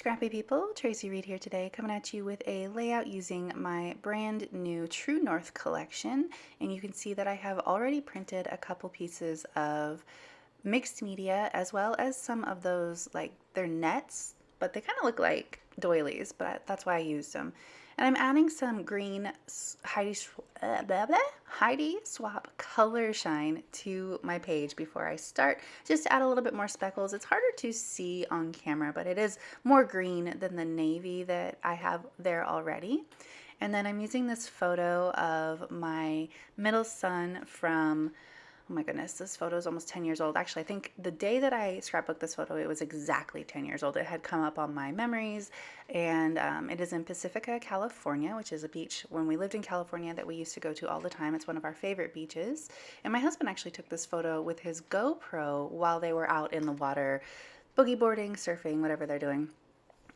Scrappy people, Tracy Reed here today, coming at you with a layout using my brand new True North collection. And you can see that I have already printed a couple pieces of mixed media as well as some of those, like, they're nets, but they kind of look like doilies, but that's why I used them. And I'm adding some green Heidi Swap color shine to my page before I start, just to add a little bit more speckles. It's harder to see on camera, but it is more green than the navy that I have there already. And then I'm using this photo of my middle son from, oh my goodness, this photo is almost 10 years old. Actually, I think the day that I scrapbooked this photo, it was exactly 10 years old. It had come up on my memories, and it is in Pacifica, California, which is a beach when we lived in California that we used to go to all the time. It's one of our favorite beaches. And my husband actually took this photo with his GoPro while they were out in the water, boogie boarding, surfing, whatever they're doing.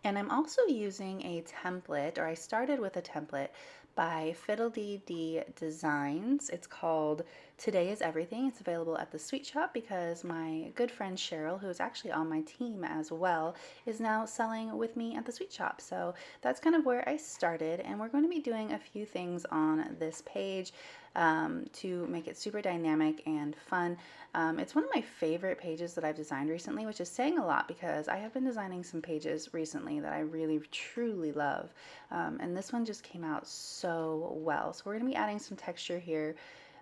And I'm also using a template, or I started with a template by Fiddle-Dee-Dee Designs. It's called Today is Everything. It's available at the Sweet Shop because my good friend Cheryl, who is actually on my team as well, is now selling with me at the Sweet Shop. So that's kind of where I started, and we're going to be doing a few things on this page to make it super dynamic and fun. It's one of my favorite pages that I've designed recently, which is saying a lot because I have been designing some pages recently that I really truly love, and this one just came out so well. So we're going to be adding some texture here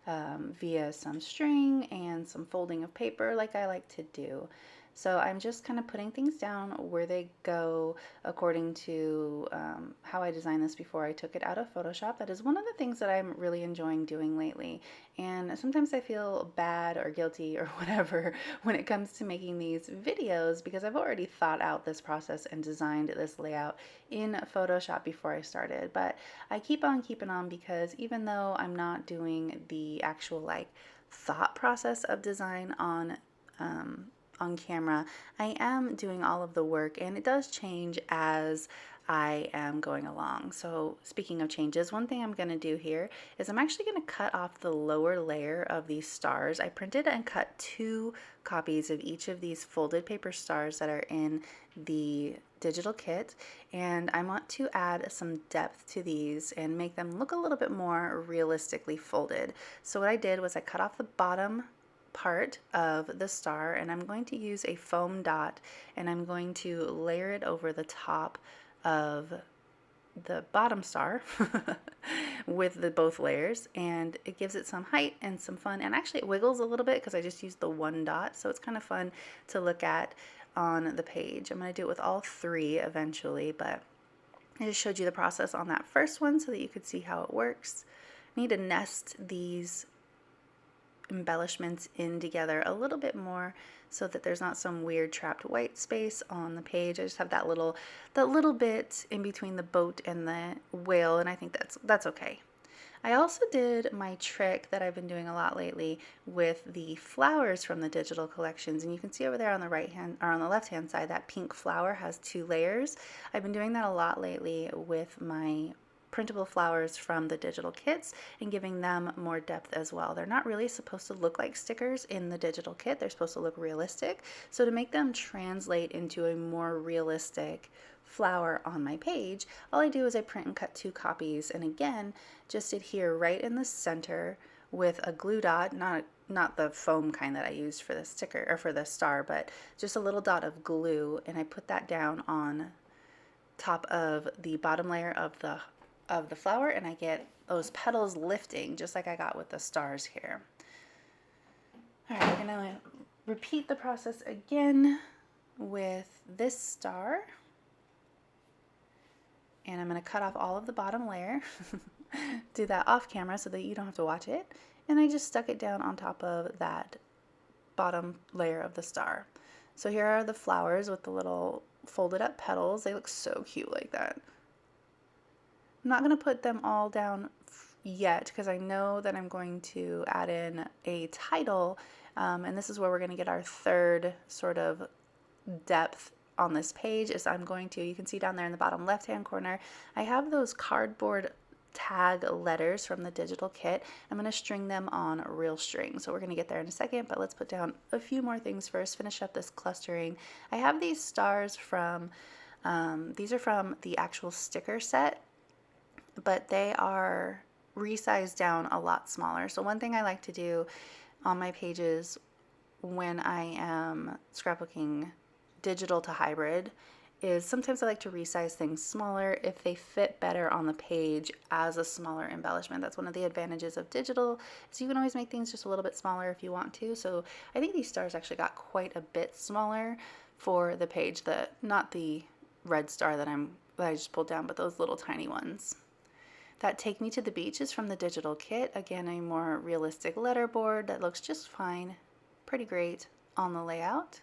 via some string and some folding of paper like I like to do. So I'm just kind of putting things down where they go according to how I designed this before I took it out of Photoshop. That is one of the things that I'm really enjoying doing lately. And sometimes I feel bad or guilty or whatever when it comes to making these videos because I've already thought out this process and designed this layout in Photoshop before I started. But I keep on keeping on because even though I'm not doing the actual like thought process of design on camera, I am doing all of the work, and it does change as I am going along. So speaking of changes, one thing I'm going to do here is I'm actually going to cut off the lower layer of these stars. I printed and cut 2 copies of each of these folded paper stars that are in the digital kit, and I want to add some depth to these and make them look a little bit more realistically folded. So what I did was I cut off the bottom part of the star, and I'm going to use a foam dot, and I'm going to layer it over the top of the bottom star with the both layers, and it gives it some height and some fun, and actually it wiggles a little bit because I just used the 1 dot, so it's kind of fun to look at on the page. I'm going to do it with all 3 eventually, but I just showed you the process on that first one so that you could see how it works. I need to nest these embellishments in together a little bit more so that there's not some weird trapped white space on the page. I just have that little bit in between the boat and the whale, and I think that's okay. I also did my trick that I've been doing a lot lately with the flowers from the digital collections, and you can see over there on the right hand or on the left hand side that pink flower has 2 layers. I've been doing that a lot lately with my printable flowers from the digital kits and giving them more depth as well. They're not really supposed to look like stickers in the digital kit. They're supposed to look realistic. So to make them translate into a more realistic flower on my page, all I do is I print and cut 2 copies, and again just adhere right in the center with a glue dot, not the foam kind that I used for the sticker or for the star, but just a little dot of glue, and I put that down on top of the bottom layer of the flower, and I get those petals lifting just like I got with the stars here. All right, we're gonna repeat the process again with this star, and I'm gonna cut off all of the bottom layer. Do that off camera so that you don't have to watch it, and I just stuck it down on top of that bottom layer of the star. So here are the flowers with the little folded up petals. They look so cute like that. I'm not going to put them all down yet because I know that I'm going to add in a title, and this is where we're going to get our third sort of depth on this page. Is I'm going to, you can see down there in the bottom left hand corner, I have those cardboard tag letters from the digital kit. I'm going to string them on real string. So we're going to get there in a second, but let's put down a few more things first, finish up this clustering. I have these stars from These are from the actual sticker set, but they are resized down a lot smaller. So one thing I like to do on my pages when I am scrapbooking digital to hybrid is sometimes I like to resize things smaller if they fit better on the page as a smaller embellishment. That's one of the advantages of digital, is you can always make things just a little bit smaller if you want to. So I think these stars actually got quite a bit smaller for the page, not the red star that I just pulled down, but those little tiny ones. That Take Me to the Beach is from the digital kit. Again, a more realistic letterboard that looks just fine, pretty great on the layout.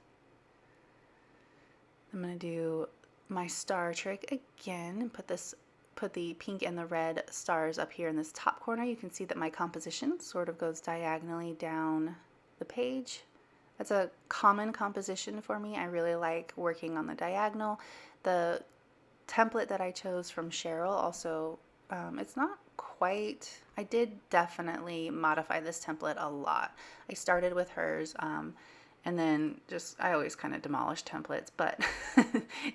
I'm going to do my star trick again and put the pink and the red stars up here in this top corner. You can see that my composition sort of goes diagonally down the page. That's a common composition for me. I really like working on the diagonal. The template that I chose from Cheryl also, it's not quite, I did definitely modify this template a lot. I started with hers, and then I always kind of demolish templates, but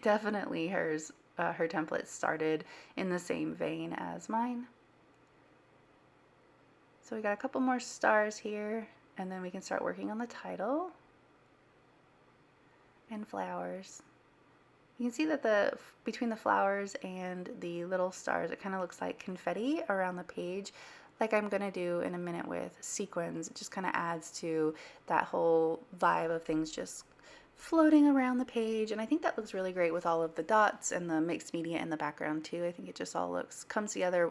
definitely her template started in the same vein as mine. So we got a couple more stars here, and then we can start working on the title and flowers. You can see that between the flowers and the little stars, it kind of looks like confetti around the page, like I'm going to do in a minute with sequins. It just kind of adds to that whole vibe of things just floating around the page. And I think that looks really great with all of the dots and the mixed media in the background too. I think it just all comes together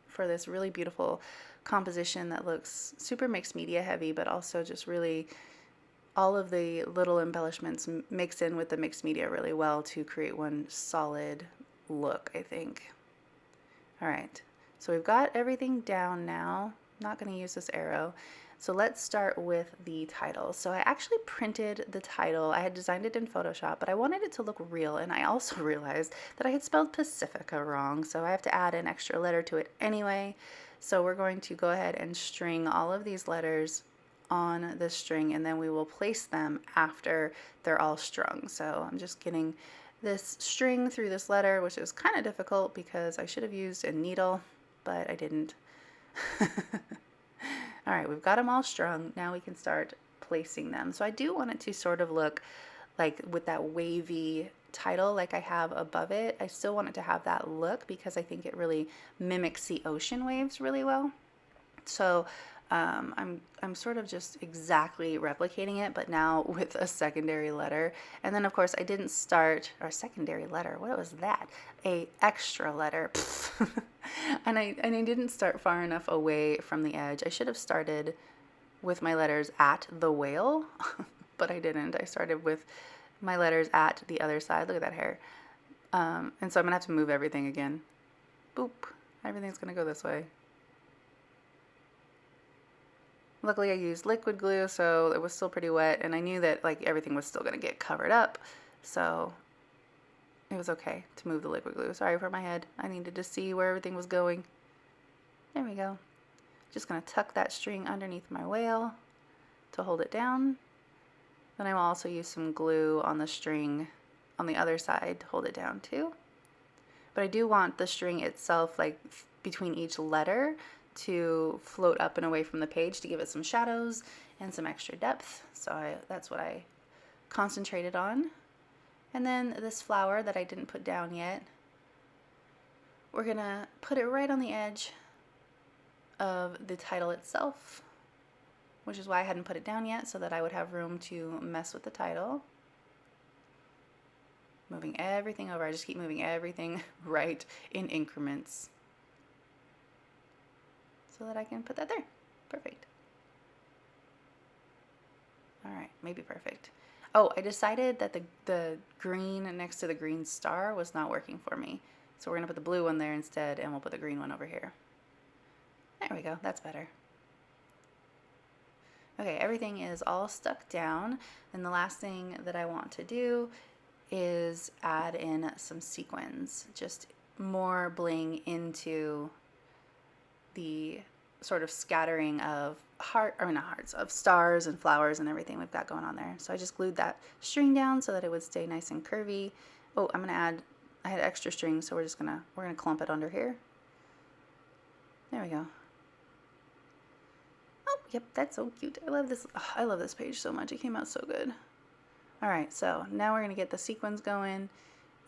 for this really beautiful composition that looks super mixed media heavy, but also just really all of the little embellishments mix in with the mixed media really well to create one solid look, I think. All right, so we've got everything down now. I'm not going to use this arrow. So let's start with the title. So I actually printed the title. I had designed it in Photoshop, but I wanted it to look real, and I also realized that I had spelled Pacifica wrong, so I have to add an extra letter to it anyway. So we're going to go ahead and string all of these letters on the string, and then we will place them after they're all strung. So I'm just getting this string through this letter, which is kind of difficult because I should have used a needle, but I didn't. All right, we've got them all strung. Now we can start placing them. So I do want it to sort of look like with that wavy title like I have above it. I still want it to have that look because I think it really mimics the ocean waves really well. So I'm sort of just exactly replicating it, but now with a secondary letter. And then of course I didn't start, or secondary letter, what was that? A extra letter. and I didn't start far enough away from the edge. I should have started with my letters at the whale, but I didn't. I started with my letters at the other side. Look at that hair. And so I'm gonna have to move everything again. Boop. Everything's gonna go this way. Luckily I used liquid glue, so it was still pretty wet, and I knew that like everything was still going to get covered up, so it was okay to move the liquid glue. Sorry for my head. I needed to see where everything was going. There we go. Just going to tuck that string underneath my whale to hold it down. Then I will also use some glue on the string on the other side to hold it down too. But I do want the string itself, like between each letter, to float up and away from the page to give it some shadows and some extra depth. So that's what I concentrated on. And then this flower that I didn't put down yet, we're gonna put it right on the edge of the title itself, which is why I hadn't put it down yet, so that I would have room to mess with the title. Moving everything over. I just keep moving everything right in increments, so that I can put that there. Perfect. All right, maybe perfect. Oh, I decided that the green next to the green star was not working for me. So we're gonna put the blue one there instead, and we'll put the green one over here. There we go, that's better. Okay, everything is all stuck down, and the last thing that I want to do is add in some sequins, just more bling into the sort of scattering of of stars and flowers and everything we've got going on there. So I just glued that string down so that it would stay nice and curvy. Oh, I'm gonna add I had extra string, so we're gonna clump it under here. There we go. Oh, yep, that's so cute. I love this. Oh, I love this page so much. It came out so good. All right, so now we're gonna get the sequins going.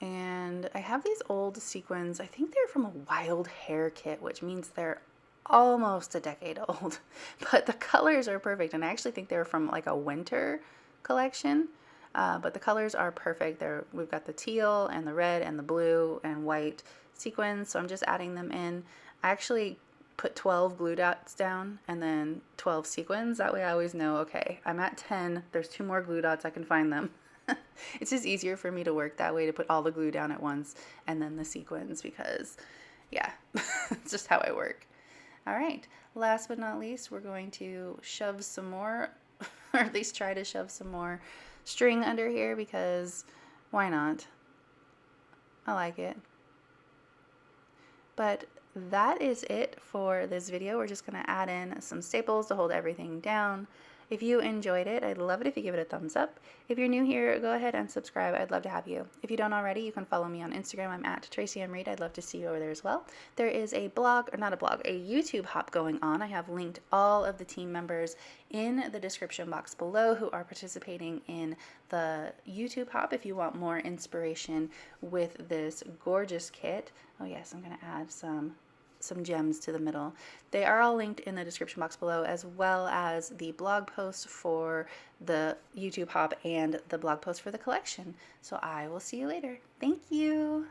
And I have these old sequins. I think they're from a wild hair kit, which means they're almost a decade old. But the colors are perfect. And I actually think they're from like a winter collection. But the colors are perfect. We've got the teal and the red and the blue and white sequins. So I'm just adding them in. I actually put 12 glue dots down and then 12 sequins. That way I always know, okay, I'm at 10. There's 2 more glue dots. I can find them. It's just easier for me to work that way, to put all the glue down at once and then the sequins, because yeah, it's just how I work. All right, last but not least, we're going to shove some more, or at least try to shove some more string under here, because why not? I like it. But that is it for this video. We're just going to add in some staples to hold everything down. If you enjoyed it, I'd love it if you give it a thumbs up. If you're new here, go ahead and subscribe. I'd love to have you. If you don't already, you can follow me on Instagram. I'm at Traci M. Reed. I'd love to see you over there as well. There is a blog, or not a blog, a YouTube hop going on. I have linked all of the team members in the description box below who are participating in the YouTube hop if you want more inspiration with this gorgeous kit. Oh yes, I'm going to add some gems to the middle. They are all linked in the description box below, as well as the blog post for the YouTube hop and the blog post for the collection. So I will see you later. Thank you.